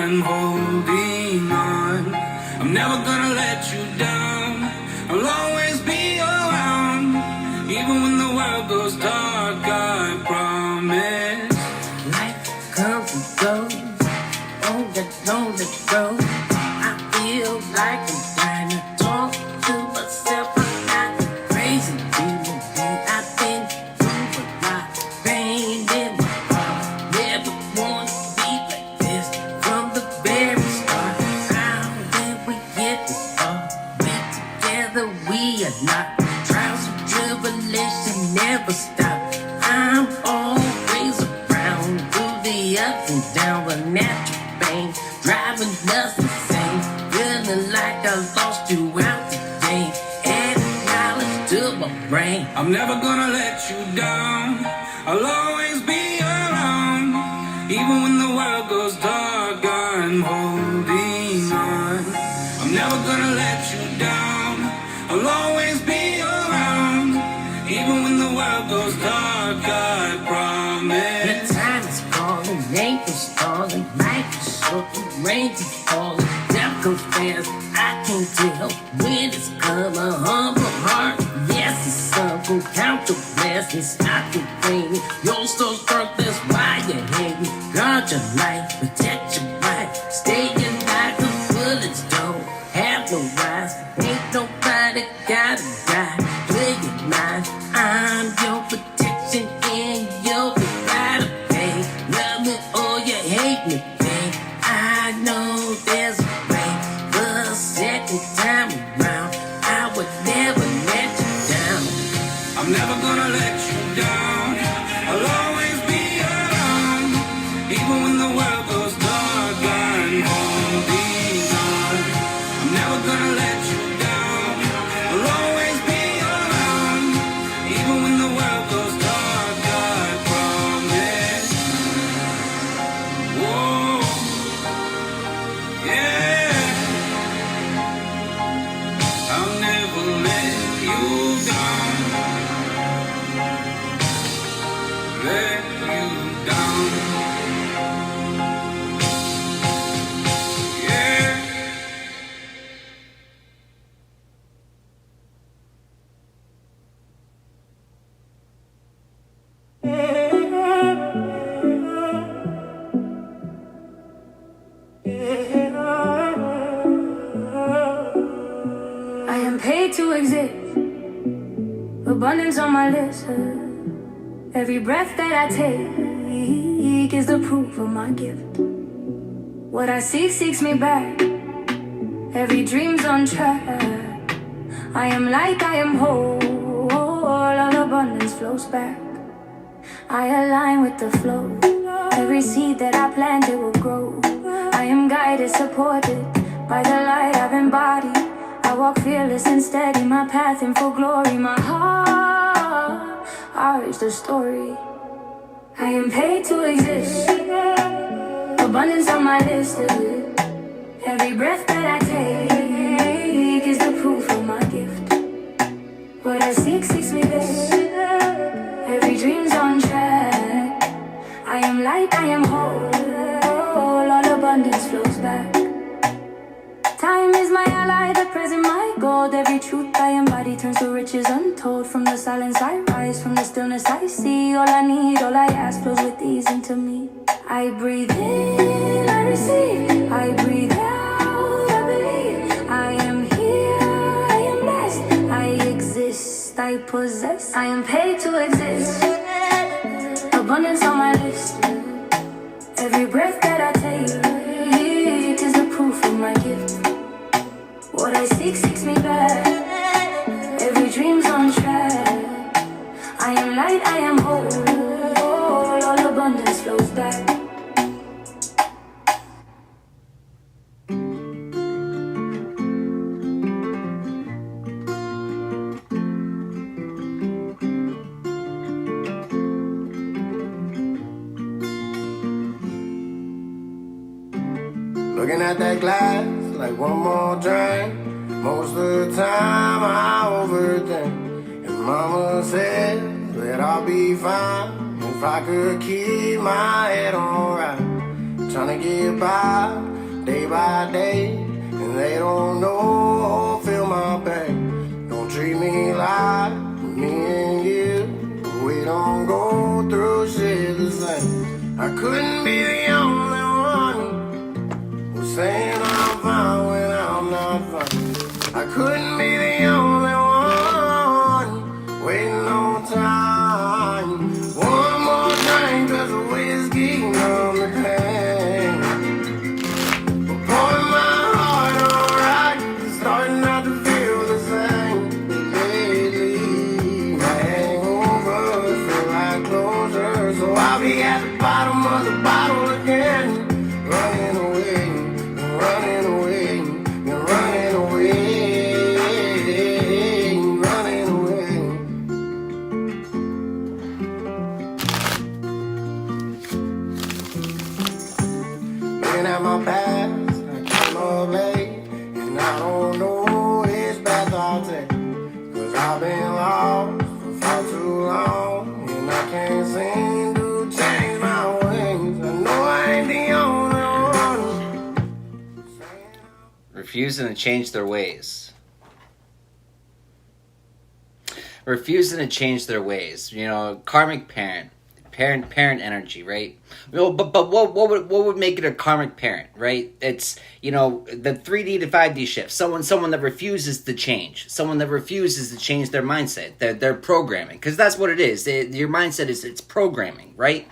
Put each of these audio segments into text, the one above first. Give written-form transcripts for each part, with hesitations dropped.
I'm holding on. I'm never gonna let you down. I'll always be around, even when the world goes dark, I promise. Life comes and goes, on the road. I feel like I'm trying to talk to myself. I'm not crazy, human being. I've been through a lot, pain in my heart. Never wanted to be like this from the very start. How did we get this far? We together, we are not. Trials and tribulation never stop. I'm always around through the ups and downs, a natural pain, driving us insane. Feeling like I lost you out today. Adding knowledge to my brain. I'm never gonna let you down. I'll always be around, even when the world goes dark, I'm holding on. I'm never gonna let you down. I'll always be around, even when the world goes dark, I promise. The time is calling, angels calling, life is short, the rain is falling, death goes fast, I can't tell when it's come. A humble heart, yes it's simple, count your blessings, stop complaining. Your soul's dark, that's why you hate me. Guard your life, protect your life, stay alive, the bullets don't have no rise. Ain't nobody gotta die, play your mind. I'm your protection and your gotta pay. Love me or you hate me, babe. I know there's a way. The second time around, I would never let you down. I'm never gonna let you down. I'll always be around, even when the world goes dark, I'm holding on. I'm never gonna let you down. I'll always be around, even when the world goes dark, I promise. Whoa, yeah. I'll never let you down. Let you down. Yeah. I am paid to exist, abundance on my list. Every breath that I take is the proof of my gift. What I seek seeks me back, every dream's on track. I am light, I am whole, all abundance flows back. I align with the flow, every seed that I plant it will grow. I am guided, supported by the light I've embodied. I walk fearless and steady, my path in full glory. My heart is the story. I am paid to exist, abundance on my list. Every breath that I take is the proof of my gift. What I seek seeks me best, every dream's on track. I am light, I am whole, all abundance flows back. Time is my ally, the present my gold. Every truth I embody turns to riches untold. From the silence I rise, from the stillness I see. All I need, all I ask flows with ease into me. I breathe in, I receive. I breathe out, I believe. I am here, I am blessed. I exist, I possess. I am paid to exist, abundance on my list. Every breath that I take is a proof of my gift. What I seek seeks me back, every dream's on track. I am light, I am whole, all abundance flows back. Looking at that glass like one more drink. Most of the time I overthink. And mama said that I'll be fine if I could keep my head on right. Tryna get by day by day, and they don't know or feel my pain. Don't treat me like me and you, we don't go through shit the same. I couldn't be the only one who's saying I'm fine when I'm not fine. I couldn't be the only one waiting on time. One more drink 'cause the whiskey numb the pain. But pouring my heart on right, it's starting not to feel the same. Lately, my hangovers feel like closure, so I'll be at the bottom of the bottle again. Running away, running away, running away, running away. Looking at my past, I came up late, and I don't know which path I'll take. 'Cause I've been lost for far too long, and I can't seem to change my ways. I know I ain't the only one. Refusing to change their ways. Refusing to change their ways. You know, karmic parent energy, right? Well, but what would make it a karmic parent, right? It's, you know, the 3D to 5D shift. Someone that refuses to change. Someone that refuses to change their mindset, their programming, because that's what it is. Your mindset it's programming, right?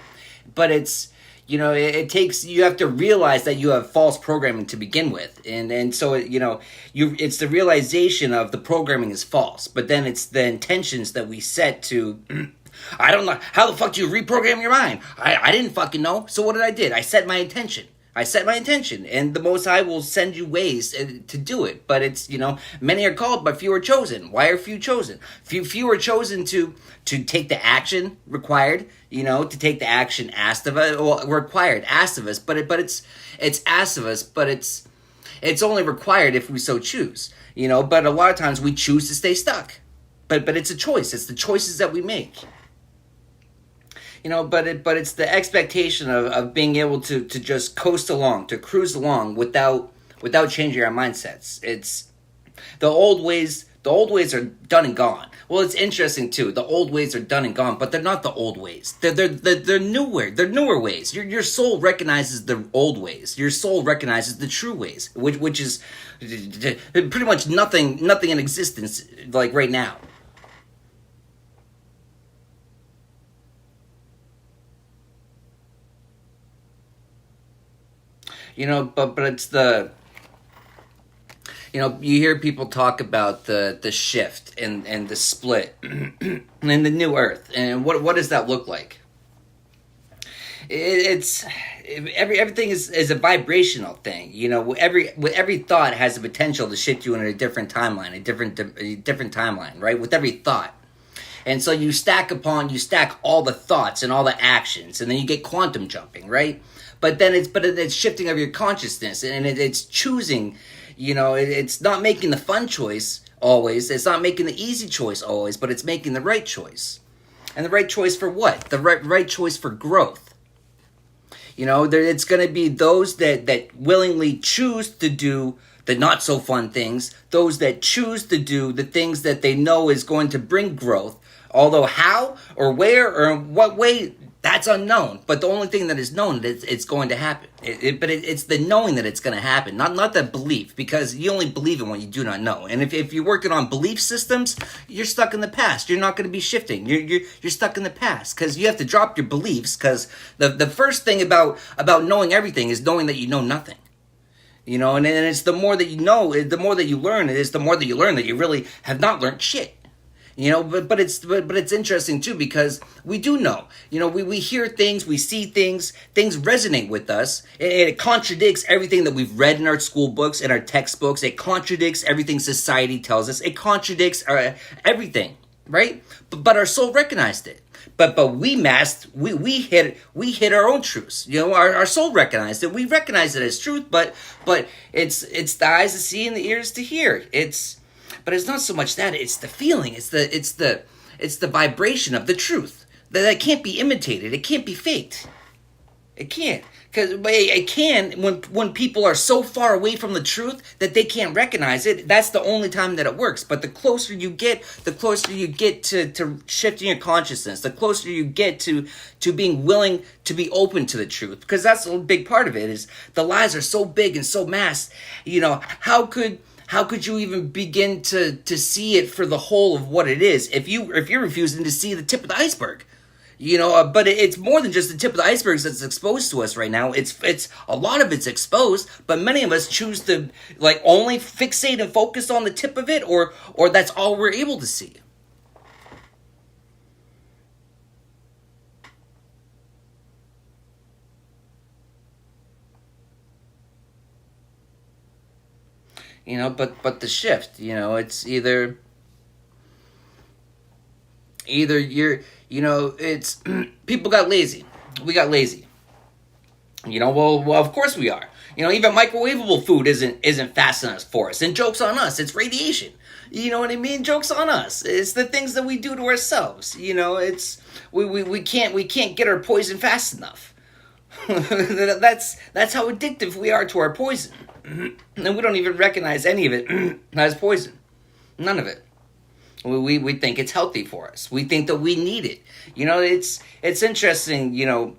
But it's, you know, it takes, you have to realize that you have false programming to begin with, and so, you know, it's the realization of the programming is false, but then it's the intentions that we set to. I don't know. How the fuck do you reprogram your mind? I didn't fucking know. So what did I did? I set my intention. And the Most High will send you ways to do it. But it's, you know, many are called, but few are chosen. Why are few chosen? Few are chosen to take the action required, you know, to take the action asked of us, well, required, asked of us, but it's asked of us, but it's only required if we so choose, you know, but a lot of times we choose to stay stuck. But it's a choice. It's the choices that we make. You know, but it's the expectation of being able to just coast along, to cruise along without changing our mindsets. It's the old ways are done and gone. Well, it's interesting too. The old ways are done and gone, but they're not the old ways. They're newer. They're newer ways. Your soul recognizes the old ways. Your soul recognizes the true ways, which is pretty much nothing in existence like right now. You know, but it's the, you know, you hear people talk about the shift and the split and the new earth, and what does that look like? Everything is a vibrational thing. You know, every thought has the potential to shift you in a different timeline, a different timeline, right? With every thought. And so you stack all the thoughts and all the actions, and then you get quantum jumping, right? But then it's shifting of your consciousness, and it's choosing, you know, it's not making the fun choice always, it's not making the easy choice always, but it's making the right choice. And the right choice for what? The right choice for growth. You know, it's going to be those that willingly choose to do the not so fun things, those that choose to do the things that they know is going to bring growth, although how or where or in what way, that's unknown. But the only thing that is known is it's going to happen. It's the knowing that it's going to happen, not the belief, because you only believe in what you do not know. And if you're working on belief systems, you're stuck in the past. You're not going to be shifting. You're stuck in the past because you have to drop your beliefs. Because the first thing about knowing everything is knowing that you know nothing. You know, and it's the more that you know, the more that you learn. It is the more that you learn that you really have not learned shit. You know, but it's interesting too, because we do know. You know, we hear things, we see things resonate with us, and it contradicts everything that we've read in our school books, in our textbooks. It contradicts everything society tells us. It contradicts everything, right? But our soul recognized it. But we masked, we hit our own truths. You know, our soul recognized it. We recognize it as truth, but it's the eyes to see and the ears to hear. But it's not so much that, it's the feeling, it's the vibration of the truth. That can't be imitated, it can't be faked. It can't. Because it can when people are so far away from the truth that they can't recognize it. That's the only time that it works. But the closer you get to shifting your consciousness, the closer you get to being willing to be open to the truth. Because that's a big part of it, is the lies are so big and so mass. You know, how could you even begin to see it for the whole of what it is if you're refusing to see the tip of the iceberg? You know, but it's more than just the tip of the iceberg that's exposed to us right now. It's a lot of it's exposed, but many of us choose to like only fixate and focus on the tip of it, or that's all we're able to see. You know, but the shift, you know, it's either you're, you know, it's people got lazy. We got lazy. You know, well, of course we are. You know, even microwavable food isn't fast enough for us. And joke's on us. It's radiation. You know what I mean? Joke's on us. It's the things that we do to ourselves. You know, it's we can't get our poison fast enough. That's how addictive we are to our poison. And we don't even recognize any of it as poison. None of it. We think it's healthy for us. We think that we need it. You know, it's interesting, you know,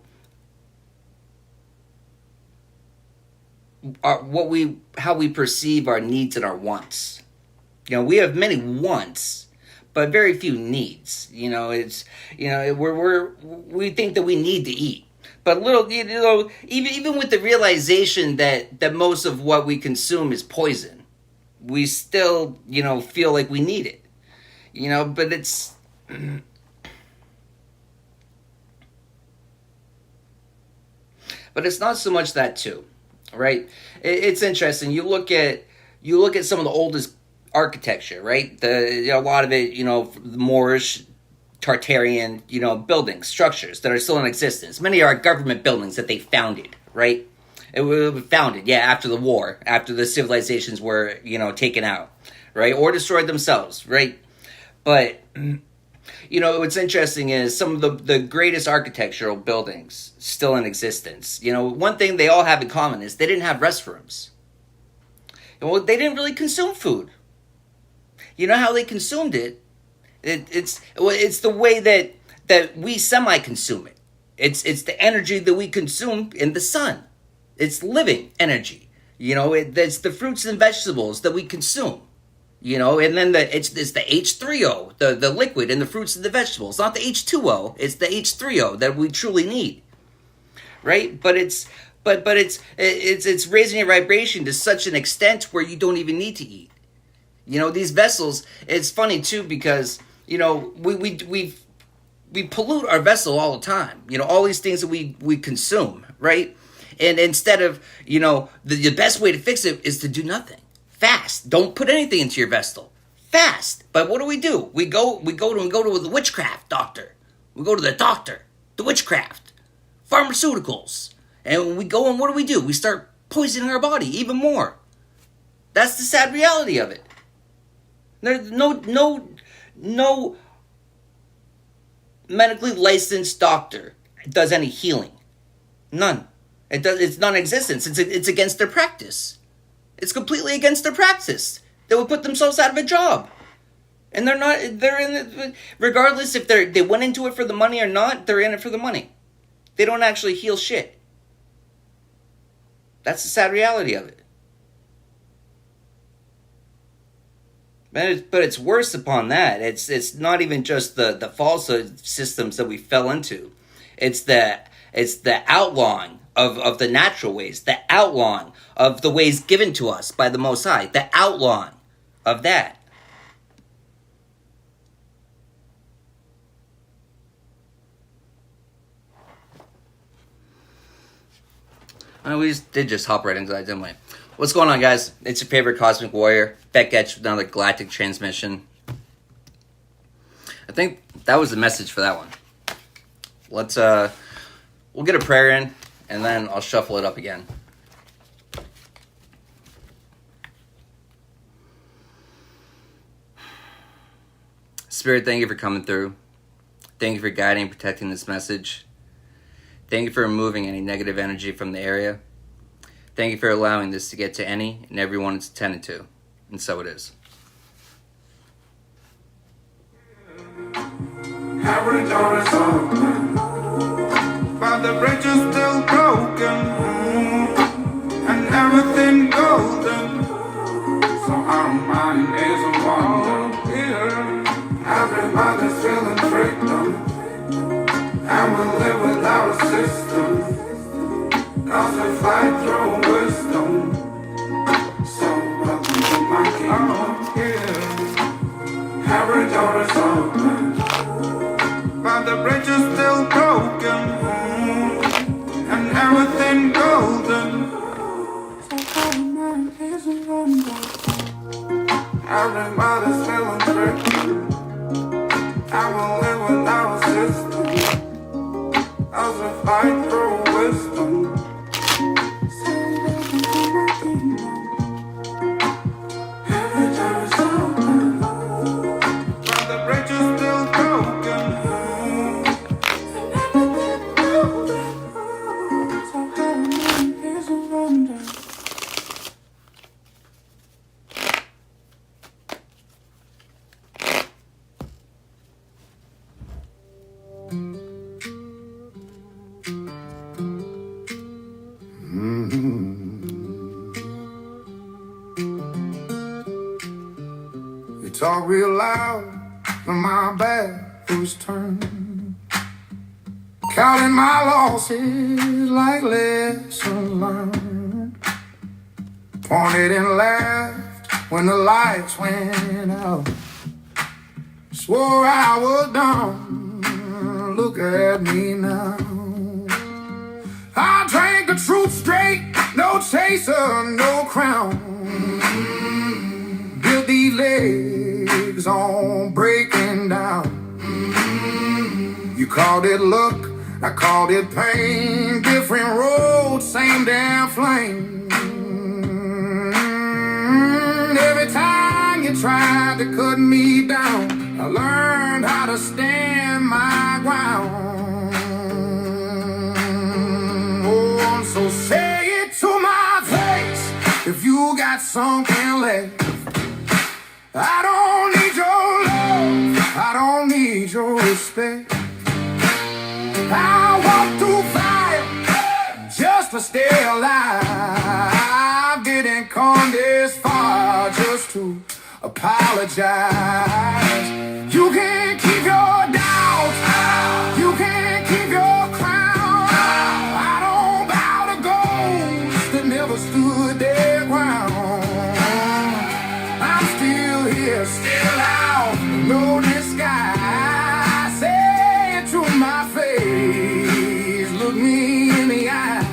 how we perceive our needs and our wants. You know, we have many wants, but very few needs. You know, it's, you know, we think that we need to eat. But little, you know, even with the realization that most of what we consume is poison, we still, you know, feel like we need it. You know, but it's not so much that too, right? It's interesting. You look at some of the oldest architecture, right? A lot of it, you know, the Moorish, Tartarian, you know, buildings, structures that are still in existence. Many are government buildings that they founded, right? It was founded, yeah, after the war, after the civilizations were, you know, taken out, right, or destroyed themselves, right? But, you know, what's interesting is some of the greatest architectural buildings still in existence. You know, one thing they all have in common is they didn't have restrooms. Well, they didn't really consume food. You know how they consumed it? It's the way that we semi-consume it. It's the energy that we consume in the sun. It's living energy. You know, it's the fruits and vegetables that we consume. You know, and then it's the H3O, the liquid in the fruits and the vegetables, not the H2O. It's the H3O that we truly need, right? But it's raising your vibration to such an extent where you don't even need to eat. You know, these vessels. It's funny too because you know we pollute our vessel all the time. You know, all these things that we consume, right? And instead of, you know, the best way to fix it is to do nothing. Fast. Don't put anything into your vessel. Fast. But what do? We go to the witchcraft doctor. We go to the doctor. The witchcraft. Pharmaceuticals. And when we go and what do? We start poisoning our body even more. That's the sad reality of it. There's no medically licensed doctor does any healing. None. It's non-existent. It's against their practice. It's completely against their practice. They would put themselves out of a job. And they're in it, regardless if they went into it for the money or not, they're in it for the money. They don't actually heal shit. That's the sad reality of it. But it's worse upon that. It's not even just the falsehood systems that we fell into. It's the outlawing of the natural ways, the outlawing of the ways given to us by the Most High, the outlawing of that. We did just hop right into that, didn't we? What's going on, guys? It's your favorite Cosmic Warrior, Beck Etch with another Galactic transmission. I think that was the message for that one. We'll get a prayer in, and then I'll shuffle it up again. Spirit, thank you for coming through. Thank you for guiding and protecting this message. Thank you for removing any negative energy from the area. Thank you for allowing this to get to any and everyone it's intended to. And so it is. Every door is open, but the bridge is still broken, and everything golden. So our mind is a wonder. Yeah. Everybody's feeling freedom, and we live without a system. Cause we fight through wisdom. So welcome to my kingdom. Yeah. Every door is open, but the bridge is still broken, and everything golden. So our mind is a wonder. Everybody's feeling free. I will live without a system. As we fight through wisdom. So welcome to my kingdom. Every door is open, but the bridge is still broken, and everything golden. So how mine is a wonder. You talk real loud when my back was turned, counting my losses like lessons learned. Pointed and laughed when the lights went out. Swore I was done. Look at me now. I drank the truth straight, no chaser, no crown. Built these legs on breaking down. You called it luck, I called it pain. Different roads, same damn flame. Every time you tried to cut me down, I learned how to stand my ground. So say it to my face if you got something left. I don't need your love, I don't need your respect. I walk through fire just to stay alive. Didn't come this far just to apologize. You can't keep your doubts, you can't keep your crown. I don't bow to ghosts that never stood their ground. I'm still here, still out, no disguise. Say it to my face, look me in the eye.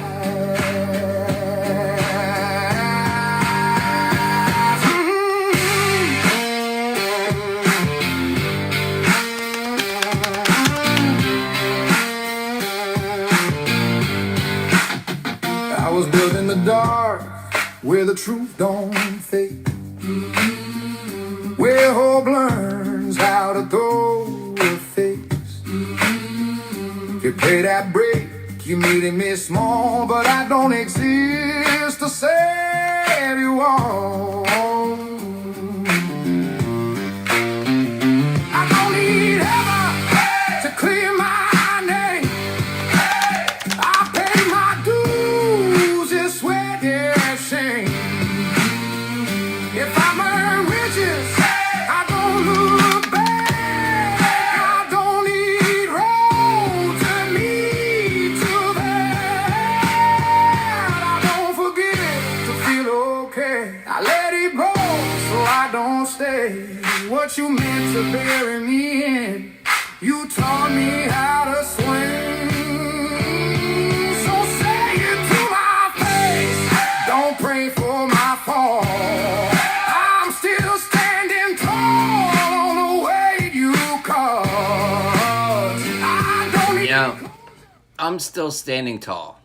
I was built in the dark, where the truth don't fade, where hope learns how to throw a face. If you pay that break, you made me small, but I don't exist to save you all. I don't need heaven to clear my name. I pay my dues in sweat and shame. If I'm earned riches, I don't look back. I don't need road to lead to that. I don't forget to feel okay. I let it go so I don't stay. What you meant to bury me in, you taught me how to swing. So say it to my face, don't pray for my fall. I'm still standing tall on the way you caused. I don't need Yeah, I'm still standing tall.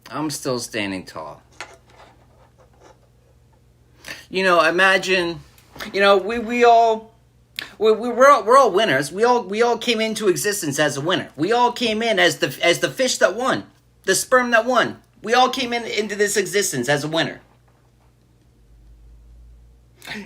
I'm still standing tall. You know, imagine, you know, we all we're all winners. We all came into existence as a winner. We all came in as the fish that won, the sperm that won. We all came into this existence as a winner.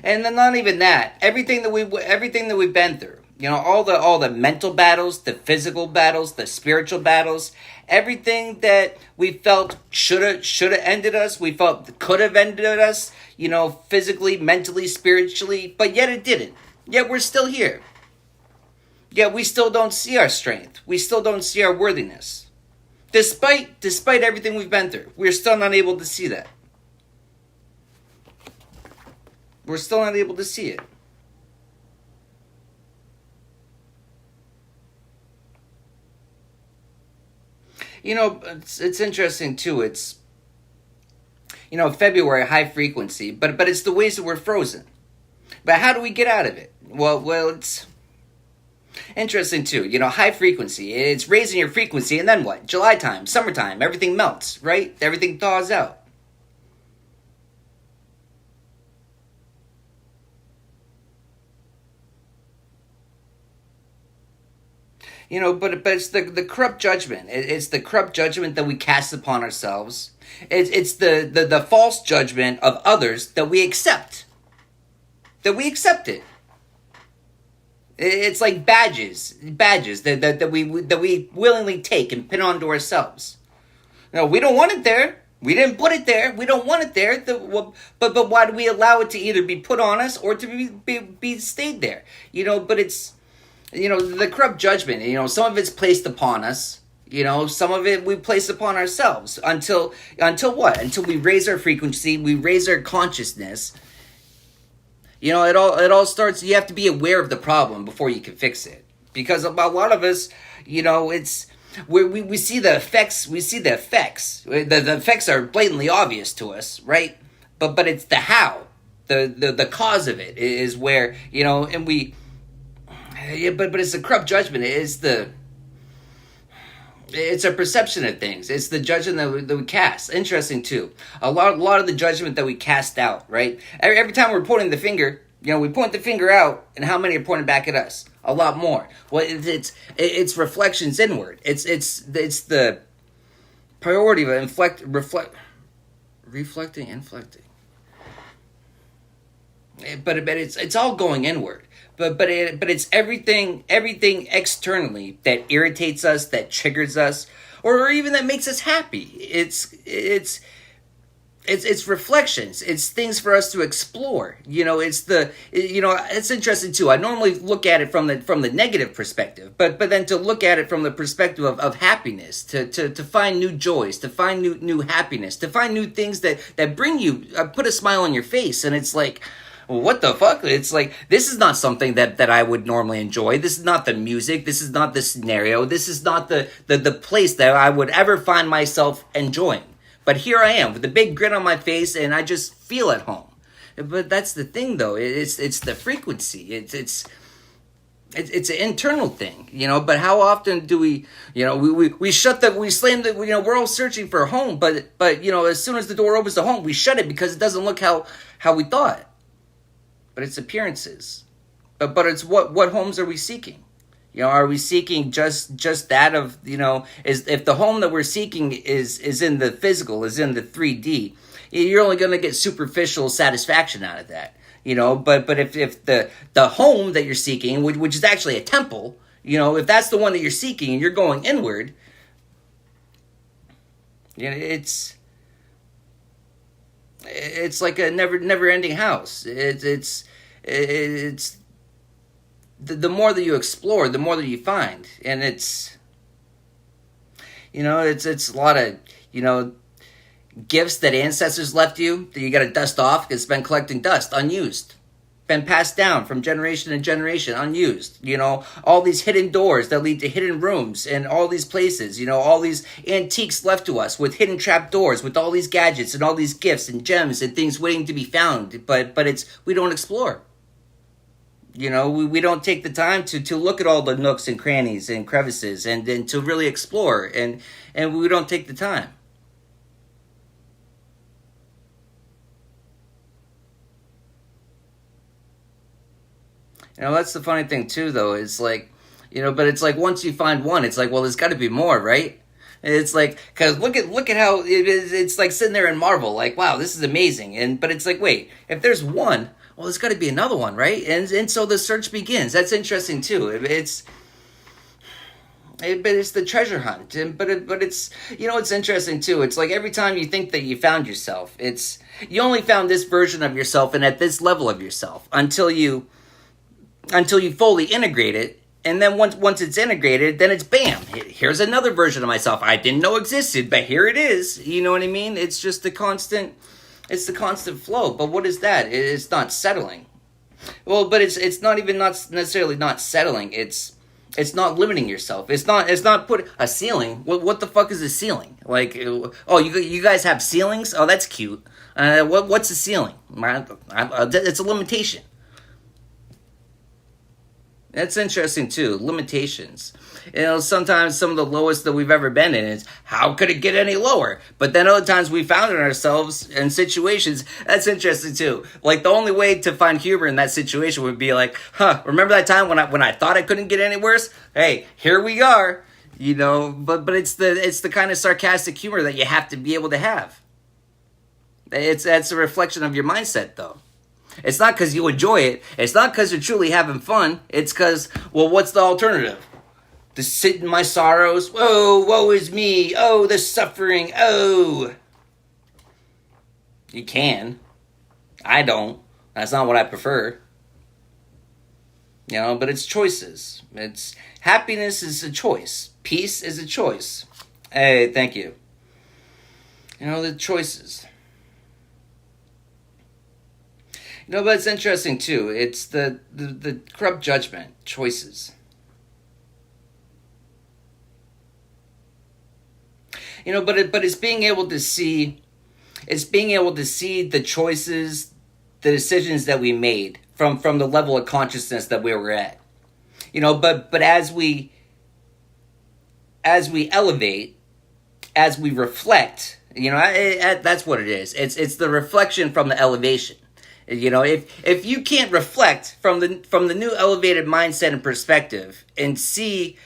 And then not even that, everything that we've been through, you know, all the mental battles, the physical battles, the spiritual battles, everything that we felt should have ended us, we felt could have ended us, you know, physically, mentally, spiritually, but yet it didn't. Yet we're still here. Yet we still don't see our strength. We still don't see our worthiness. Despite everything we've been through, we're still not able to see that. We're still not able to see it. You know, it's interesting too. It's, you know, February, high frequency, but it's the ways that we're frozen. But how do we get out of it? Well, it's interesting too. You know, high frequency, it's raising your frequency, and then what? July time, summertime, everything melts, right? Everything thaws out. You know, but it's the corrupt judgment. It's the corrupt judgment that we cast upon ourselves. It's the false judgment of others that we accept. That we accept it. It's like badges that we willingly take and pin onto ourselves. No, we don't want it there. We didn't put it there. We don't want it there. But why do we allow it to either be put on us or to be stayed there? You know, but it's, you know, the corrupt judgment, you know, some of it's placed upon us, you know, some of it we place upon ourselves until what? Until we raise our frequency, we raise our consciousness. You know, it all starts, you have to be aware of the problem before you can fix it. Because a lot of us, you know, it's, we see the effects, The effects are blatantly obvious to us, right? But it's the how, the cause of it is where, you know, and we, yeah, but it's the corrupt judgment. It's a perception of things. It's the judgment that we cast. Interesting too. A lot of the judgment that we cast out, right? Every time we're pointing the finger, you know, we point the finger out, and how many are pointing back at us? A lot more. Well, it's reflections inward. It's the priority of reflecting, inflecting. But it's all going inward. But it's everything externally that irritates us, that triggers us, or even that makes us happy. It's reflections. It's things for us to explore. You know, it's interesting too. I normally look at it from the negative perspective, but then to look at it from the perspective of happiness, to find new joys, to find new happiness, to find new things that bring you put a smile on your face, and it's like, what the fuck? It's like, this is not something that I would normally enjoy. This is not the music. This is not the scenario. This is not the place that I would ever find myself enjoying. But here I am with a big grin on my face, and I just feel at home. But that's the thing, though. It's the frequency. It's an internal thing, you know. But how often do we, you know, we slam the, you know, we're all searching for a home, but you know, as soon as the door opens to home, we shut it because it doesn't look how we thought. But it's appearances. But it's what homes are we seeking? You know, are we seeking just that of, you know, is if the home that we're seeking is in the physical, is in the 3D, you're only going to get superficial satisfaction out of that. You know, but if the home that you're seeking, which is actually a temple, you know, if that's the one that you're seeking and you're going inward, you know, it's like a never ending house. It's the more that you explore, the more that you find, and it's, you know, it's a lot of, you know, gifts that ancestors left you that you got to dust off because it's been collecting dust, unused, been passed down from generation to generation, unused. You know, all these hidden doors that lead to hidden rooms and all these places, you know, all these antiques left to us with hidden trap doors, with all these gadgets and all these gifts and gems and things waiting to be found. But we don't explore. You know, we don't take the time to look at all the nooks and crannies and crevices and to really explore, and we don't take the time. That's the funny thing too, though. It's like, but it's like once you find one, it's like, well, there's got to be more, right? It's like, cause look at how it is. It's like sitting there and marvel, like, wow, this is amazing. But it's like, wait, if there's one, well, there's got to be another one, right? And so the search begins. That's interesting too. But it's the treasure hunt. But it's it's interesting too. It's like every time you think that you found yourself, you only found this version of yourself and at this level of yourself until you fully integrate it. And then once it's integrated, then it's bam. Here's another version of myself I didn't know existed, but here it is. You know what I mean? It's just the constant flow. But what is that? It's not settling. Well, but it's not even not necessarily not settling. It's not limiting yourself. It's not put a ceiling. What the fuck is a ceiling? Like, oh, you guys have ceilings? Oh, that's cute. What's a ceiling? It's a limitation. That's interesting too. Limitations. Sometimes some of the lowest that we've ever been in is, how could it get any lower? But then other times we found ourselves in situations. That's interesting too. Like the only way to find humor in that situation would be like, remember that time when I thought I couldn't get any worse? Hey, here we are. But it's the kind of sarcastic humor that you have to be able to have. That's a reflection of your mindset though. It's not because you enjoy it. It's not because you're truly having fun. It's because, well, what's the alternative? To sit in my sorrows? Oh, woe is me. Oh, the suffering. Oh. You can. I don't. That's not what I prefer. But it's choices. Happiness is a choice. Peace is a choice. Hey, thank you. The choices. But it's interesting too. It's the corrupt judgment, choices. But it's being able to see, the choices, the decisions that we made from the level of consciousness that we were at. But as we elevate, as we reflect, that's what it is. It's the reflection from the elevation. If you can't reflect from the new elevated mindset and perspective and see,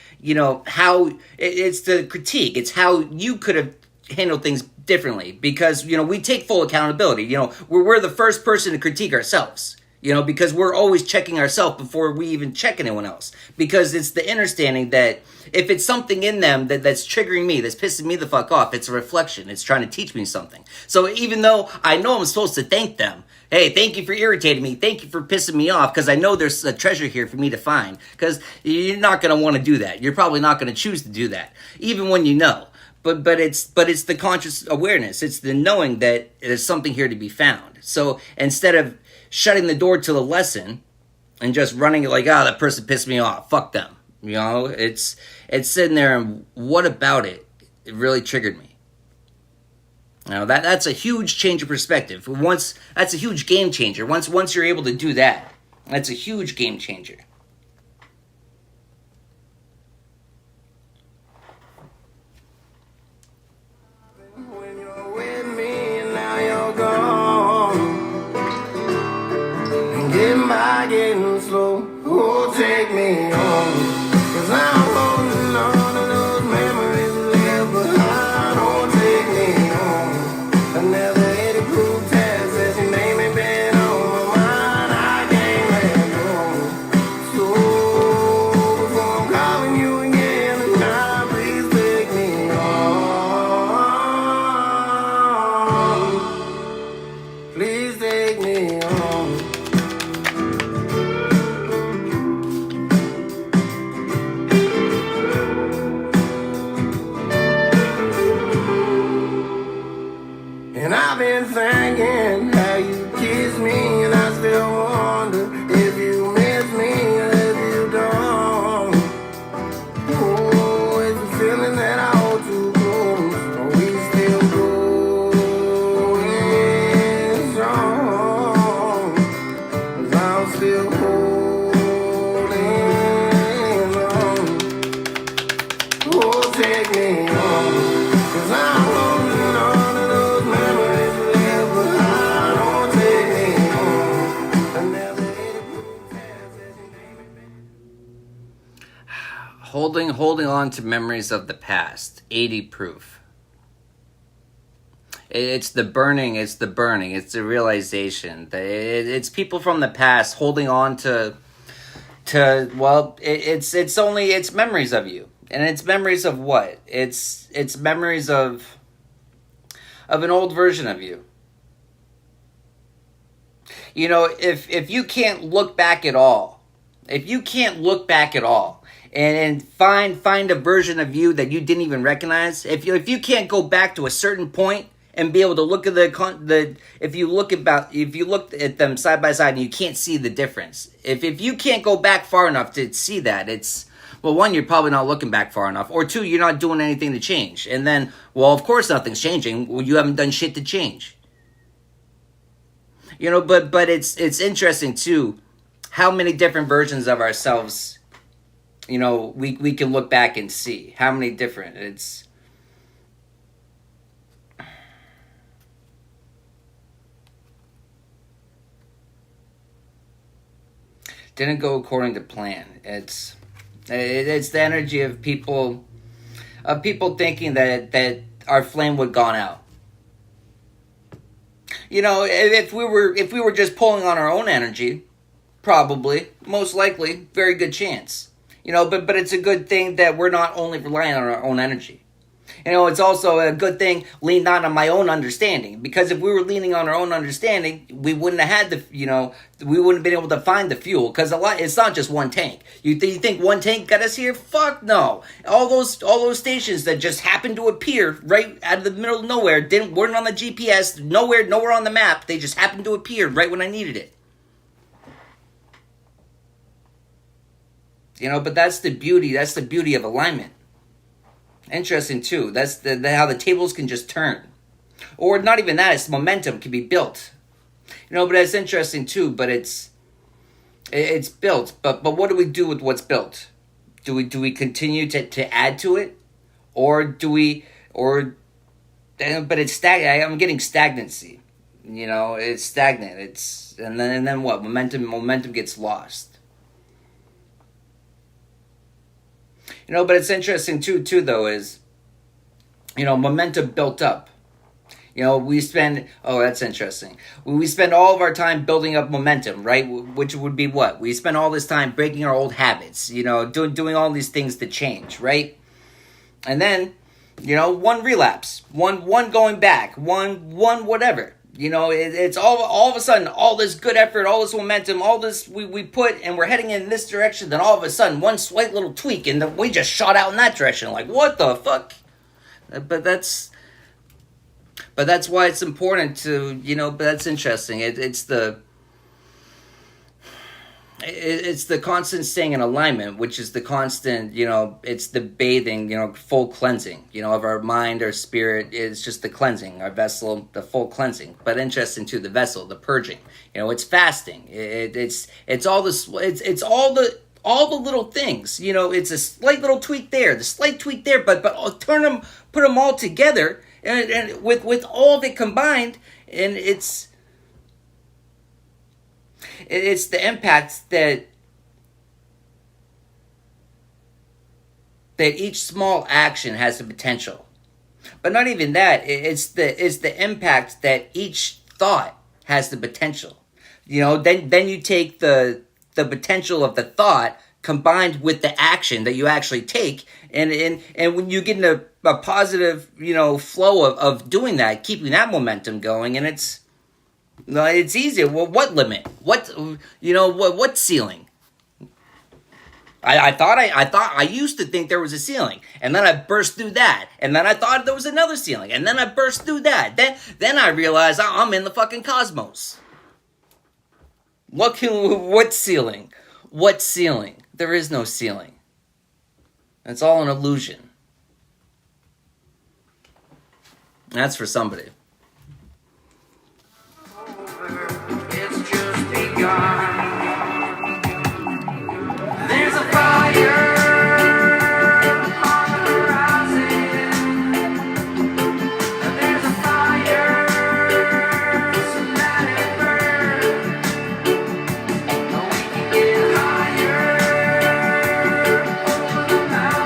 how it's the critique, it's how you could have handled things differently, because we take full accountability. We're the first person to critique ourselves. Because we're always checking ourselves before we even check anyone else. Because it's the understanding that if it's something in them that's triggering me, that's pissing me the fuck off, it's a reflection. It's trying to teach me something. So even though I know I'm supposed to thank them, hey, thank you for irritating me, thank you for pissing me off, because I know there's a treasure here for me to find. Because you're not going to want to do that. You're probably not going to choose to do that, even when you know. But it's the conscious awareness. It's the knowing that there's something here to be found. So instead of shutting the door to the lesson and just running it like, that person pissed me off, fuck them. It's sitting there and what about it? It really triggered me. That's a huge change of perspective. That's a huge game changer. Once you're able to do that, that's a huge game changer. When you're with me and now you're gone, and getting by getting slow, oh, take me home, 'cause I'm holding on to those memories left behind. Oh, take me home. I never had a proof test, says your name ain't been on my mind. I can't let go. So before I'm calling you again tonight, please take me home. Please take me home. And I've been thinking how you kiss me, and I still wonder if you miss me or if you don't. Oh, it's a feeling that I hold too close. Are we still going strong? 'Cause I'm still holding on. Oh, take me home, 'cause I'm holding on to those memories left behind. Holding on to memories of the past. 80 proof. It's the burning. It's the realization that it's people from the past holding on to well, it's memories of you. And it's memories of what? It's memories of an old version of you. You know, if you can't look back at all, and find a version of you that you didn't even recognize, if you can't go back to a certain point and be able to look at if you look at them side by side and you can't see the difference, if you can't go back far enough to see that, it's, well, one, you're probably not looking back far enough, or two, you're not doing anything to change. And then, well, of course nothing's changing. Well, you haven't done shit to change. You know, but it's interesting too, how many different versions of ourselves, you know, we can look back and see. How many different, it's... Didn't go according to plan. It's the energy of people thinking that our flame would gone out. You know, if we were just pulling on our own energy, probably, most likely, very good chance. You know, but it's a good thing that we're not only relying on our own energy. You know, it's also a good thing lean not on my own understanding, because if we were leaning on our own understanding, we wouldn't have had we wouldn't have been able to find the fuel, because it's not just one tank. You think one tank got us here? Fuck no. All those stations that just happened to appear right out of the middle of nowhere, weren't on the GPS, nowhere on the map. They just happened to appear right when I needed it. You know, but that's the beauty of alignment. Interesting too. That's how the tables can just turn, or not even that. It's momentum can be built. You know, but that's interesting too. But it's built. But what do we do with what's built? Do we continue to add to it, or do we But it's stagnant. I'm getting stagnancy. You know, it's stagnant. And then what? Momentum gets lost. You know, but it's interesting too though, is, you know, momentum built up. You know, that's interesting. We spend all of our time building up momentum, right? Which would be what? We spend all this time breaking our old habits, you know, doing all these things to change, right? And then, you know, one relapse, one going back, one whatever. You know, it's all of a sudden, all this good effort, all this momentum, all this we put, and we're heading in this direction. Then all of a sudden, one slight little tweak, and we just shot out in that direction. Like, what the fuck? But that's why it's important to, you know. But that's interesting. It's the constant staying in alignment, which is the constant, you know, it's the bathing, you know, full cleansing, you know, of our mind, our spirit. It's just the cleansing, our vessel, the full cleansing. But interesting too, the vessel, the purging, you know, it's fasting. It's all this, it's all the little things, you know. It's a slight little tweak there, the slight tweak there, but I'll put them all together, and with all of it combined, and it's the impact that each small action has the potential. But not even that, it's the impact that each thought has the potential. You know, then you take the potential of the thought combined with the action that you actually take, and when you get in a positive, you know, flow of doing that, keeping that momentum going, and it's easier. Well, what limit? What, you know, what ceiling? I used to think there was a ceiling, and then I burst through that, and then I thought there was another ceiling, and then I burst through that. Then I realized I'm in the fucking cosmos. What ceiling? What ceiling? There is no ceiling. It's all an illusion. That's for somebody. It's just begun. There's a fire on the horizon. There's a fire, so let it burn. We can get higher over the mountain.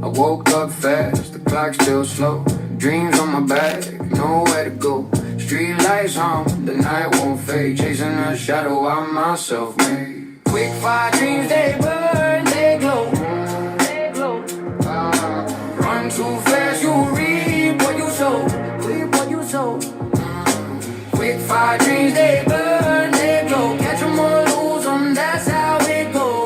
I woke up fast, the clock still slow. Dreams on my back, nowhere to go. Street lights on, the night won't fade. Chasing a shadow I myself made. Quick fire dreams, they burn, they glow. Run too fast, you reap what you sow. Reap what you sow. Quick fire dreams, they burn, they glow. Catch 'em or lose 'em, that's how it goes.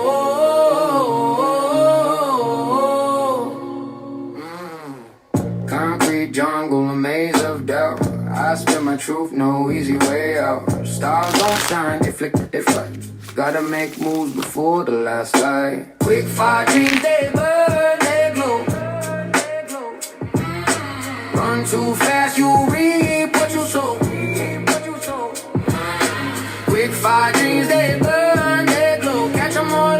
Concrete jungle, a maze of doubt. I spit my truth, no easy way out. Stars don't shine, they flick, they flight. Gotta make moves before the last light. Quick fire dreams, they burn, they glow. Run too fast, you reap what you sow. Quick fire dreams, they burn, they glow. Catch 'em all.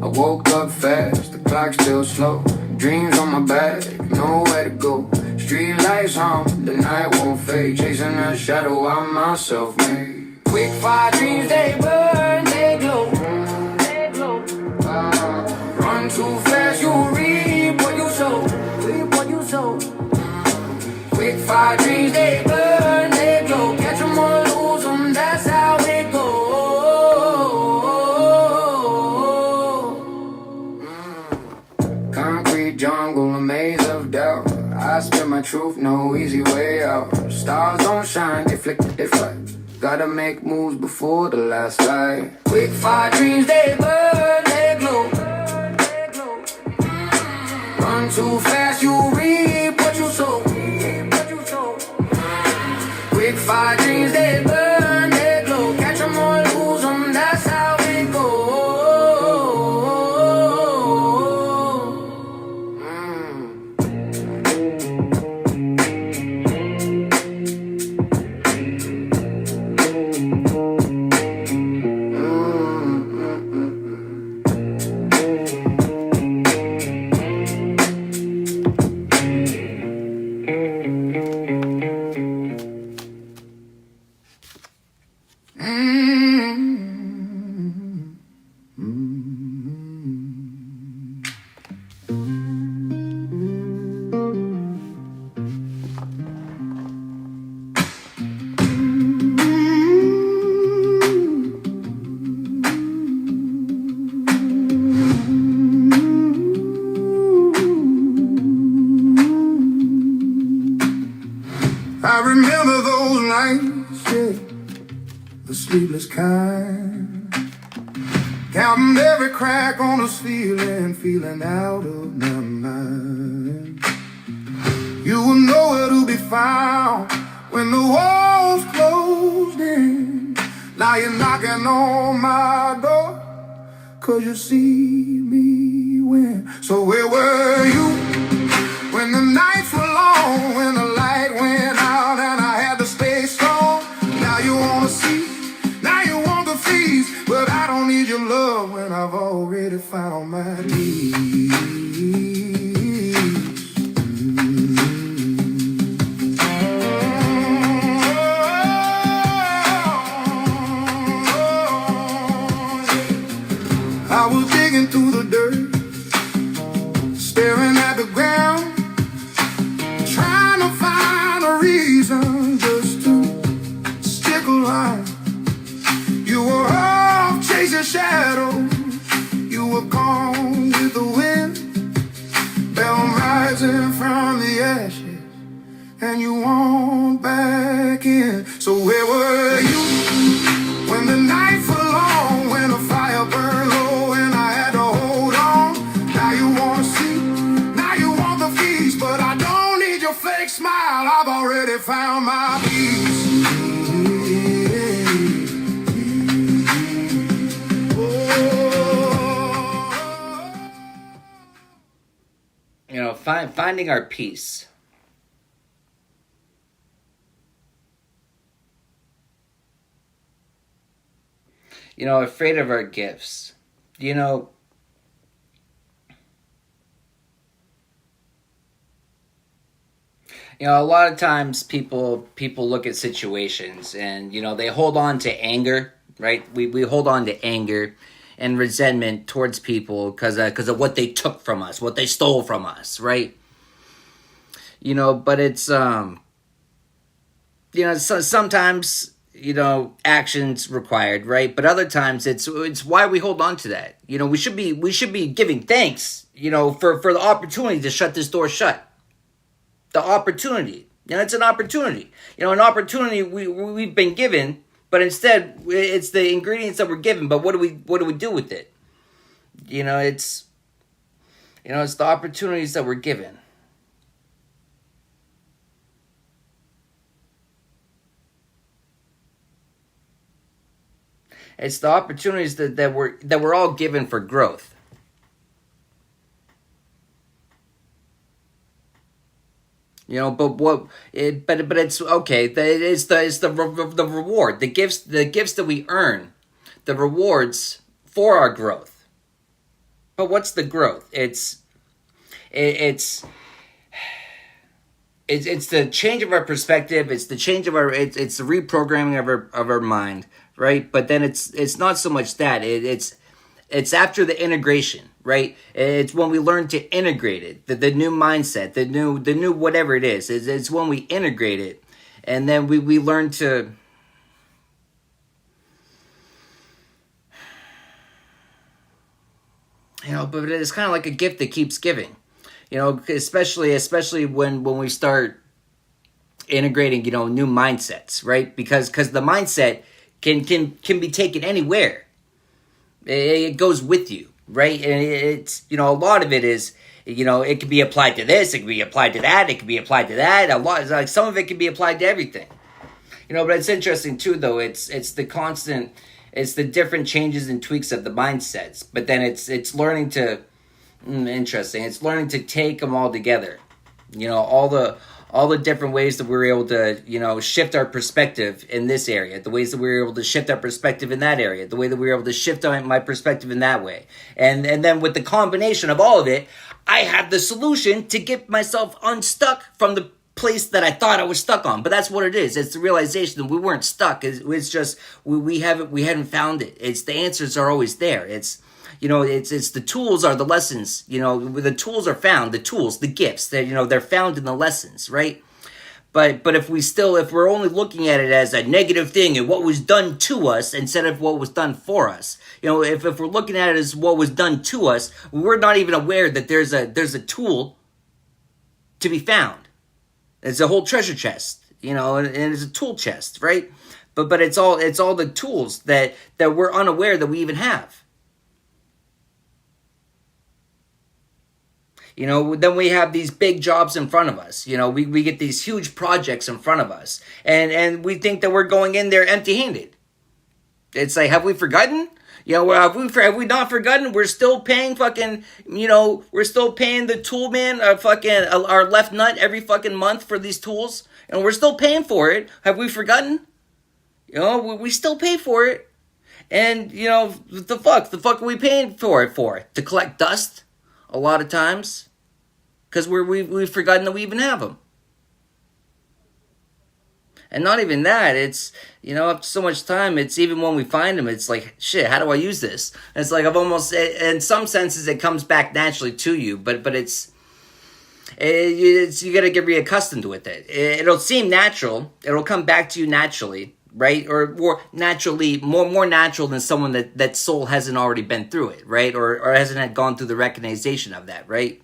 I woke up fast, the clock still slow. Dreams on my back, nowhere to go. Street lights on, the night won't fade. Chasing a shadow I myself made. Quick fire dreams, they burn, they glow. Run too fast, you reap what you sow. Reap what you sow. Quick fire dreams, they burn, they glow. Catch 'em or lose 'em, that's how it goes. Concrete jungle, a maze of doubt. I spit my truth, no easy way out. Stars don't shine, they flick, they flight. Gotta make moves before the last light. Quick fire dreams, they burn, they glow. Run too fast, you reap what you sow. Quick fire dreams, they burn, they glow. Catch 'em or lose 'em, that's how it goes. I remember those nights, yeah, the sleepless kind. Counting every crack on the ceiling, feeling out of my mind. You were nowhere to be found when the walls closed in. Now you're knocking on my door, 'cause you see me win. So where were you when the nights were long, when the light went out and I had to stay strong? Now you wanna see, now you want the feast, but I don't need your love when I've already found my peace. I was digging through the dirt, staring at the ground, trying to find a reason just to stick around. You were off chasing shadows, you were gone with the wind, bell rising from the ashes, and you want back in. So where were you when the nights were long, when the fire burned low and I had to hold on? Now you wanna see, now you want the feast, but I don't need your fake smile. I've already already found my peace. You know, finding our peace. You know, afraid of our gifts. You know, a lot of times people look at situations and, you know, they hold on to anger, right? We hold on to anger and resentment towards people because of what they took from us, what they stole from us, right? You know, but it's you know, sometimes, you know, actions required, right? But other times it's why we hold on to that. You know, we should be giving thanks, you know, for the opportunity to shut this door shut. The opportunity. You know, it's an opportunity. You know, an opportunity we've been given, but instead it's the ingredients that we're given, but what do we do with it? You know, it's the opportunities that we're given. It's the opportunities that we're all given for growth. You know, but it's okay. It's the reward, the gifts that we earn, the rewards for our growth. But what's the growth? It's the change of our perspective. It's the change of it's the reprogramming of our mind, right? But then it's not so much that it's after the integration, right? It's when we learn to integrate it, the new mindset, the new whatever it is. It's when we integrate it, and then we learn to. You know, but it's kind of like a gift that keeps giving. You know, especially when we start integrating, you know, new mindsets, right? Because the mindset can be taken anywhere. It goes with you, right? And it's, you know, a lot of it is, you know, it can be applied to this, it can be applied to that, it can be applied to that. A lot, like some of it can be applied to everything. You know, but it's interesting too, though. It's the constant, it's the different changes and tweaks of the mindsets. But then it's learning to, interesting. It's learning to take them all together. You know, all the different ways that we're able to, you know, shift our perspective in this area, the ways that we were able to shift our perspective in that area, the way that we were able to shift my perspective in that way. And then with the combination of all of it, I have the solution to get myself unstuck from the place that I thought I was stuck on. But that's what it is. It's the realization that we weren't stuck. It's just we hadn't found it. It's the answers are always there. It's, you know, it's the tools are the lessons. You know, the tools are found. The tools, the gifts. That, you know, they're found in the lessons, right? But if we're only looking at it as a negative thing and what was done to us instead of what was done for us, you know, if we're looking at it as what was done to us, we're not even aware that there's a tool to be found. It's a whole treasure chest, you know, and it's a tool chest, right? But it's all the tools that we're unaware that we even have. You know, then we have these big jobs in front of us. You know, we get these huge projects in front of us. And we think that we're going in there empty-handed. It's like, have we forgotten? You know, have we not forgotten? We're still paying fucking, you know, we're still paying the tool man our left nut every fucking month for these tools. And we're still paying for it. Have we forgotten? You know, we still pay for it. And, you know, the fuck are we paying for it for? To collect dust a lot of times. Because we've forgotten that we even have them. And not even that, it's, you know, after so much time, it's even when we find them, it's like, shit, how do I use this? And it's like, I've almost, in some senses, it comes back naturally to you, but it's you got to get reaccustomed with it. It'll seem natural. It'll come back to you naturally, right? Or more naturally, more natural than someone that soul hasn't already been through it, right? Or hasn't gone through the recognition of that, right?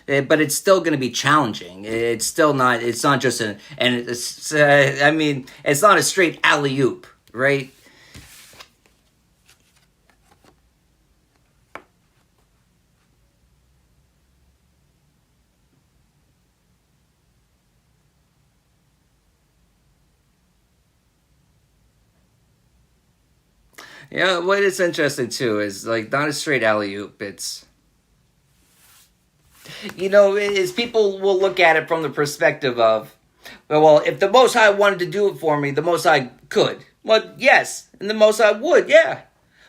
But it's still going to be challenging. It's not just it's not a straight alley-oop, right? Yeah, what is interesting too is like not a straight alley oop. It's is people will look at it from the perspective of, well, if the Most High wanted to do it for me, the Most High could. Well, yes, and the Most High would, yeah.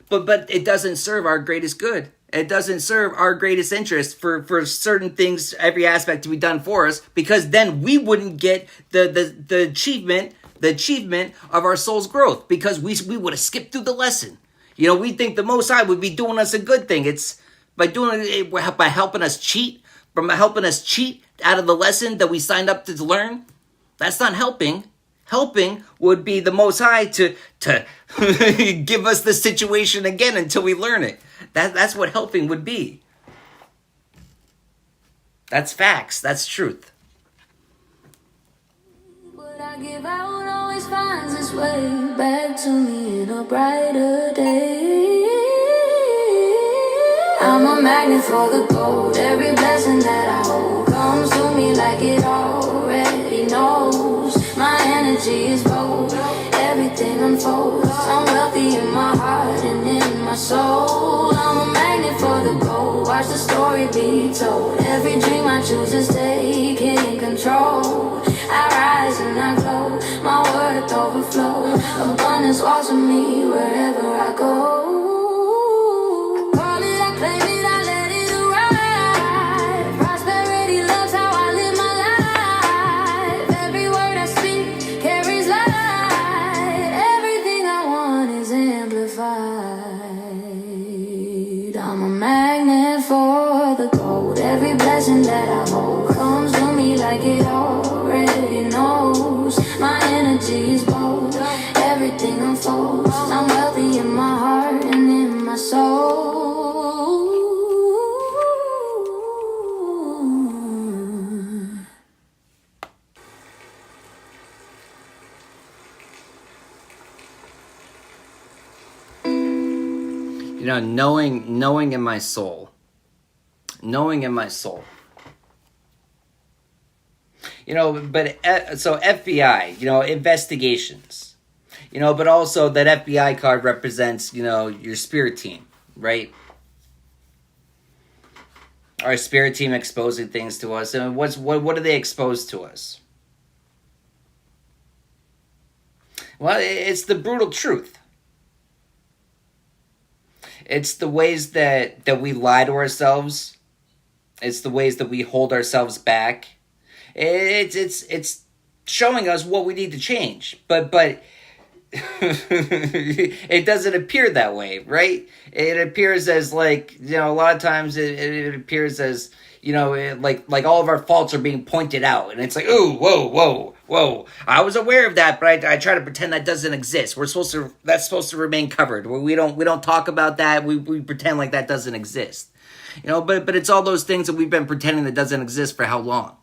But it doesn't serve our greatest good. It doesn't serve our greatest interest for certain things, every aspect to be done for us, because then we wouldn't get the achievement of our soul's growth, because we would have skipped through the lesson. We think the Most High would be doing us a good thing. It's by doing it by helping us cheat, out of the lesson that we signed up to learn. That's not helping. Helping would be the Most High to give us the situation again until we learn it. That's what helping would be. That's facts. That's truth. What I give out always finds its way back to me in a brighter day. I'm a magnet for the gold. Every blessing that I hold comes to me like it already knows. My energy is bold. Everything unfolds. I'm wealthy in my heart and in my soul. I'm a magnet for the gold. Watch the story be told. Every dream I choose is taking control. I rise and I glow. My word overflow. Abundance walks with me wherever I go. That I hold comes to me like it already knows. My energy is bold. Everything unfolds. I'm wealthy in my heart and in my soul. Knowing in my soul. Knowing in my soul. But so FBI, investigations, but also that FBI card represents, your spirit team, right? Our spirit team exposing things to us. And what do they expose to us? Well, it's the brutal truth. It's the ways that we lie to ourselves. It's the ways that we hold ourselves back. It's showing us what we need to change, but it doesn't appear that way, right? It appears as like, a lot of times it appears as, like all of our faults are being pointed out, and it's like, ooh, whoa, I was aware of that, but I try to pretend that doesn't exist. That's supposed to remain covered. We don't talk about that. We pretend like that doesn't exist, but it's all those things that we've been pretending that doesn't exist for how long?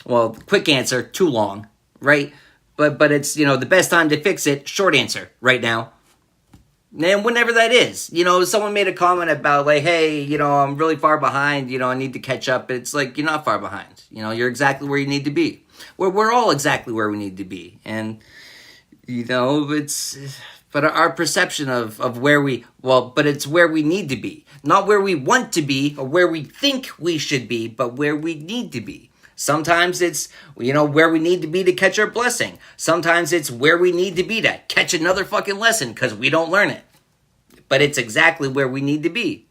Well, quick answer, too long, right? But it's, the best time to fix it, short answer, right now. And whenever that is, someone made a comment about like, hey, I'm really far behind, I need to catch up. It's like, you're not far behind. You're exactly where you need to be. We're all exactly where we need to be. And, but our perception of where but it's where we need to be. Not where we want to be or where we think we should be, but where we need to be. Sometimes it's, where we need to be to catch our blessing. Sometimes it's where we need to be to catch another fucking lesson because we don't learn it. But it's exactly where we need to be.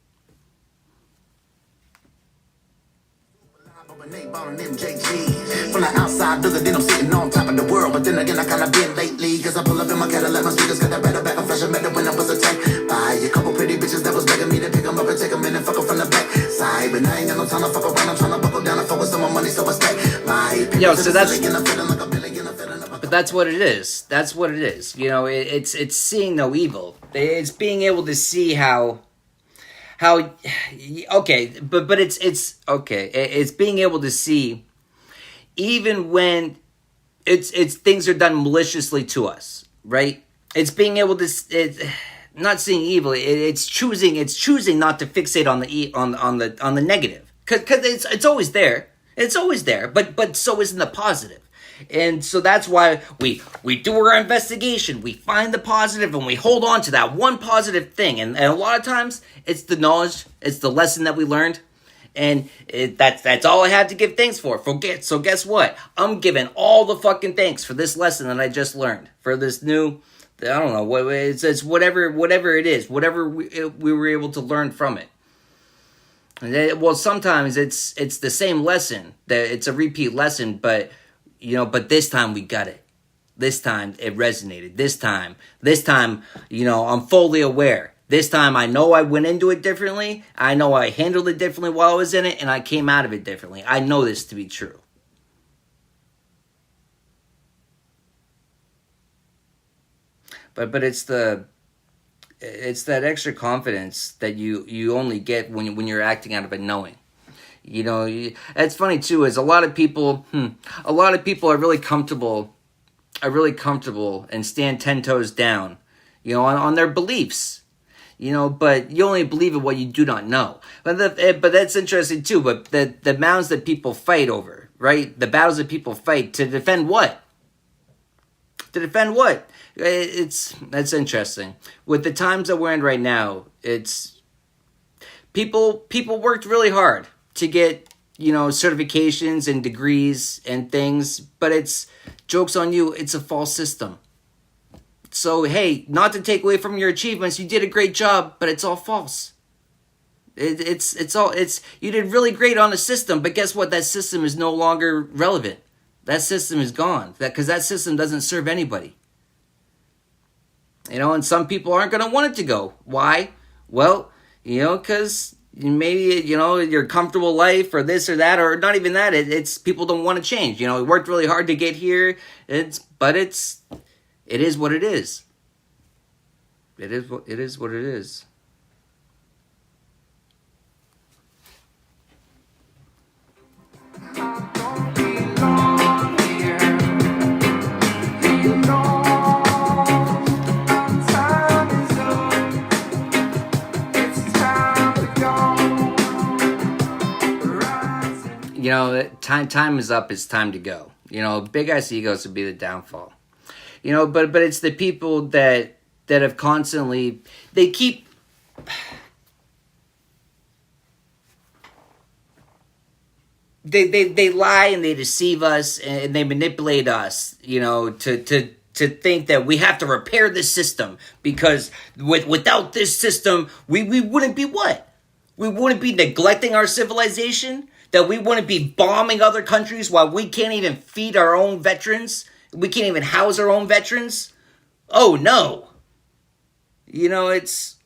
From the outside, bigger than I'm sitting on top of the world. But then again, I kinda been lately. Cause I pull up in my Cadillac, my speakers got that better back. I'm fresh, I met it when I was attacked by a couple pretty bitches that was begging me to pick them up and take them in and fuck them from the back side. But I ain't got no time to fuck around. I'm trying to buckle down and focus on my money, so I stack my. So that's what it is. That's what it is. It's seeing no evil. It's being able to see how okay, but it's okay. It's being able to see even when it's things are done maliciously to us, right? It's being able to not seeing evil. It's choosing not to fixate on the negative, because it's always there. It's always there, but so isn't the positive. And so that's why we do our investigation, we find the positive, and we hold on to that one positive thing. And a lot of times, it's the knowledge, it's the lesson that we learned. And that's all I have to give thanks for. So guess what? I'm giving all the fucking thanks for this lesson that I just learned. For this new, I don't know, it's whatever it is. Whatever we were able to learn from it. Well, sometimes it's the same lesson. It's a repeat lesson, but this time we got it. This time it resonated. This time, I'm fully aware. This time I know I went into it differently. I know I handled it differently while I was in it, and I came out of it differently. I know this to be true. But it's that extra confidence that you only get when you're acting out of a knowing. It's funny too, is a lot of people are really comfortable and stand 10 toes down, on their beliefs. But you only believe in what you do not know. But that's interesting too. But the mountains that people fight over, right? The battles that people fight to defend what? To defend what? That's interesting. With the times that we're in right now, it's people worked really hard to get certifications and degrees and things, but it's joke's on you. It's a false system. So, hey, not to take away from your achievements, you did a great job, but it's all false. You did really great on the system, but guess what? That system is no longer relevant. That system is gone. Because that system doesn't serve anybody. And some people aren't going to want it to go. Why? Well, because maybe, your comfortable life or this or that, or not even that. It's people don't want to change. We worked really hard to get here. It is what it is. It is what it is. Time is up. It's time to go. Big ass egos would be the downfall. But it's the people that have constantly, they lie and they deceive us and they manipulate us, to think that we have to repair this system because without this system, we wouldn't be what? We wouldn't be neglecting our civilization, that we wouldn't be bombing other countries while we can't even feed our own veterans. We can't even house our own veterans. Oh no. It's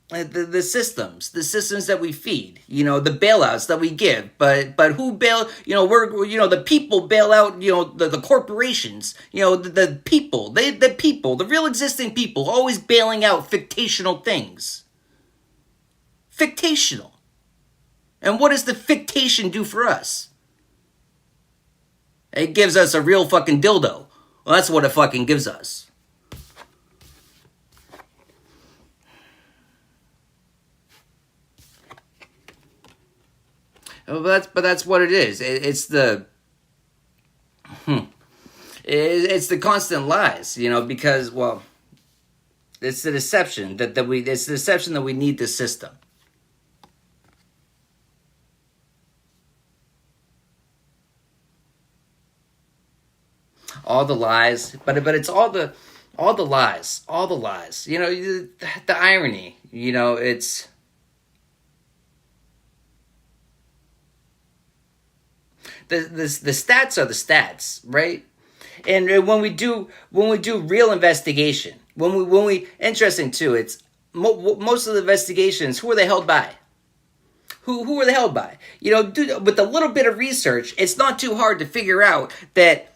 the systems that we feed, the bailouts that we give, but who bail, the people bail out, the corporations, the people, the real existing people always bailing out fictional things. Fictional. And what does the fictation do for us? It gives us a real fucking dildo. Well, that's what it fucking gives us. But that's what it is. It's the constant lies, because it's the deception it's the deception that we need this system. All the lies, but it's all the lies. The irony, it's the stats are the stats, right? And when we do real investigation, when we interesting too, it's most of the investigations, who are they held by? Who are they held by? With a little bit of research, it's not too hard to figure out that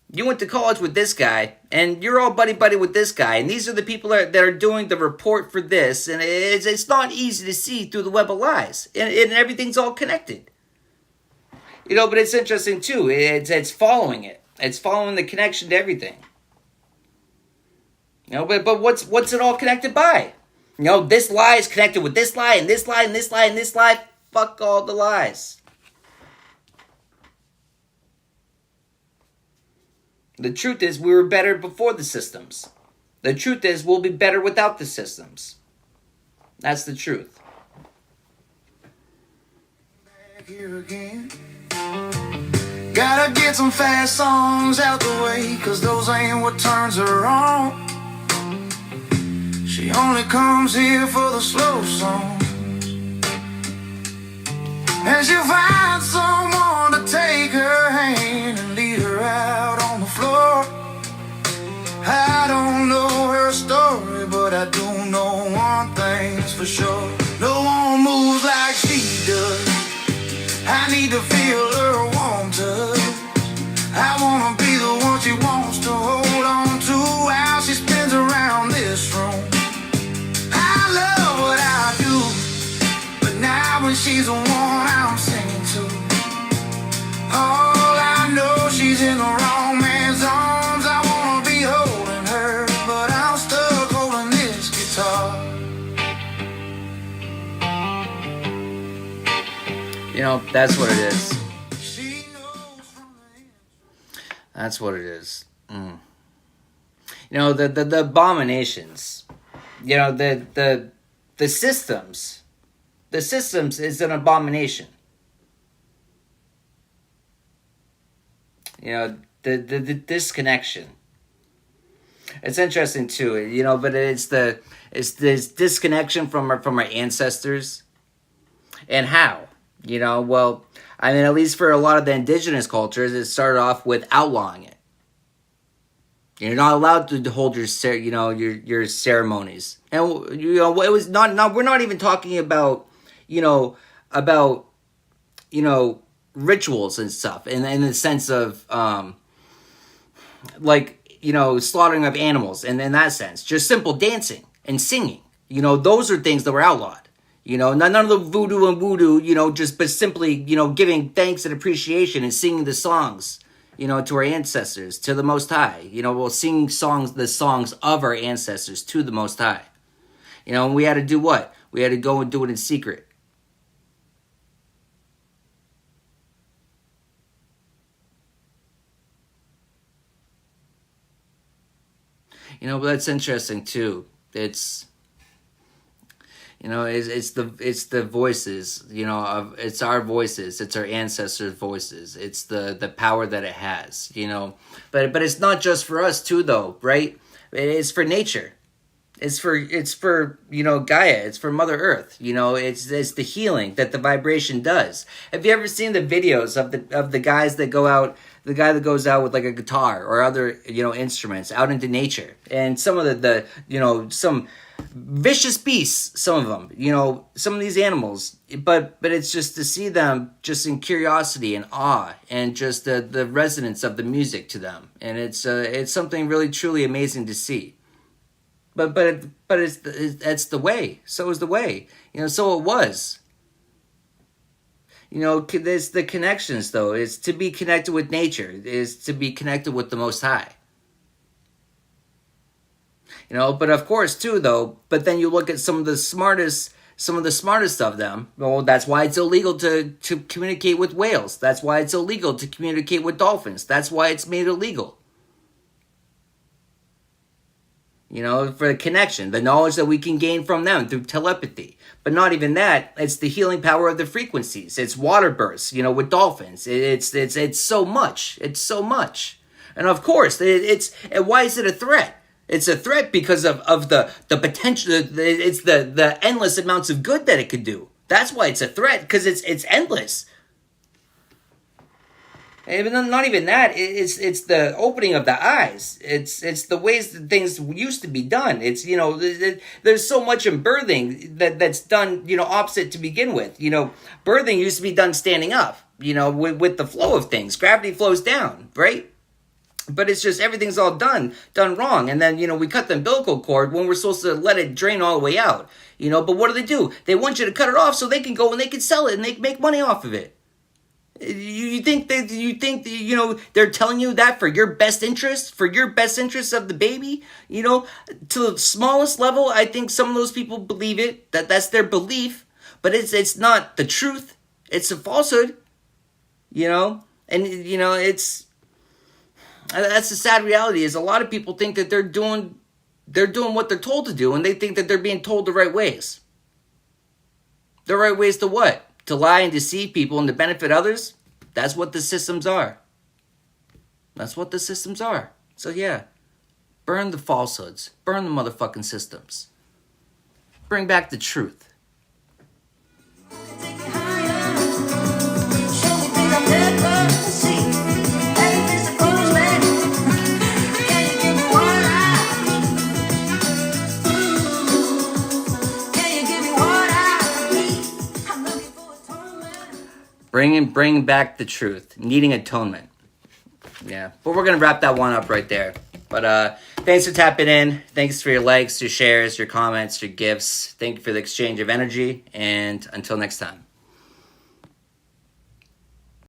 you went to college with this guy, and you're all buddy-buddy with this guy, and these are the people that are doing the report for this, and it's not easy to see through the web of lies, and everything's all connected. But it's interesting, too. It's following it. It's following the connection to everything. But what's it all connected by? This lie is connected with this lie, and this lie, and this lie, and this lie. Fuck all the lies. The truth is we were better before the systems. The truth is we'll be better without the systems. That's the truth. Back here again. Gotta get some fast songs out the way, 'cause those ain't what turns her on. She only comes here for the slow song. And she'll find someone to take her hand and lead her out on the floor. I don't know her story, but I do know one thing's for sure. No one moves like she does. I need to feel her warm touch. I wanna be the one she wants to hold on to while she spins around this room. I love what I do, but now when she's the one I'm singing to, all I know she's in the wrong man's arms. I wanna be holding her, but I'm stuck holding this guitar. You know, that's what it is. That's what it is. You know, the abominations. You know, the systems. The systems is an abomination. You know, the disconnection. It's interesting too, you know, but it's this disconnection from our ancestors. And how? You know, well, I mean, at least for a lot of the indigenous cultures, it started off with outlawing it. You're not allowed to hold your ceremonies, and you know it was not. We're not even talking about rituals and stuff, in the sense of slaughtering of animals, and in that sense, just simple dancing and singing. You know, those are things that were outlawed. You know, none of the voodoo and voodoo, you know, but simply, you know, giving thanks and appreciation and singing the songs, you know, to our ancestors, to the Most High. You know, we'll sing the songs of our ancestors to the Most High. You know, and we had to do what? We had to go and do it in secret. You know, but that's interesting too. It's the voices, you know, it's our voices, it's our ancestors' voices, it's the power that it has, you know, but it's not just for us too, though, right? It is for nature, it's for you know, Gaia, it's for Mother Earth, you know, it's the healing that the vibration does. Have you ever seen the videos of the guys that go out? The guy that goes out with like a guitar or other, you know, instruments out into nature, and some of the you know, some vicious beasts, some of them, you know, some of these animals, but it's just to see them just in curiosity and awe, and just the resonance of the music to them, and it's something really truly amazing to see. But it's the way. So is the way, you know. So it was. You know, there's the connections, though. Is to be connected with nature, is to be connected with the Most High. You know, but of course, too, though, but then you look at some of the smartest of them. Well, that's why it's illegal to communicate with whales. That's why it's illegal to communicate with dolphins. That's why it's made illegal. You know, for the connection, the knowledge that we can gain from them through telepathy. But not even that, it's the healing power of the frequencies. It's water bursts, you know, with dolphins. It's so much. It's so much. And of course, why is it a threat? It's a threat because of the potential. It's the endless amounts of good that it could do. That's why it's a threat, because it's endless. And not even that. It's the opening of the eyes. It's the ways that things used to be done. It's, you know, there's so much in birthing that's done, you know, opposite to begin with. You know, birthing used to be done standing up. You know, with the flow of things, gravity flows down, right? But it's just everything's all done wrong. And then, you know, we cut the umbilical cord when we're supposed to let it drain all the way out. You know, but what do? They want you to cut it off so they can go and they can sell it and they can make money off of it. You think you know, they're telling you that for your best interest of the baby? You know, to the smallest level, I think some of those people believe it, that's their belief, but it's not the truth. It's a falsehood, you know? And, you know, That's the sad reality. Is a lot of people think that they're doing what they're told to do, and they think that they're being told the right ways. The right ways to what? To lie and deceive people and to benefit others? That's what the systems are. That's what the systems are. So yeah, burn the falsehoods. Burn the motherfucking systems. Bring back the truth. Bringing back the truth. Needing atonement. Yeah. But we're going to wrap that one up right there. But thanks for tapping in. Thanks for your likes, your shares, your comments, your gifts. Thank you for the exchange of energy. And until next time.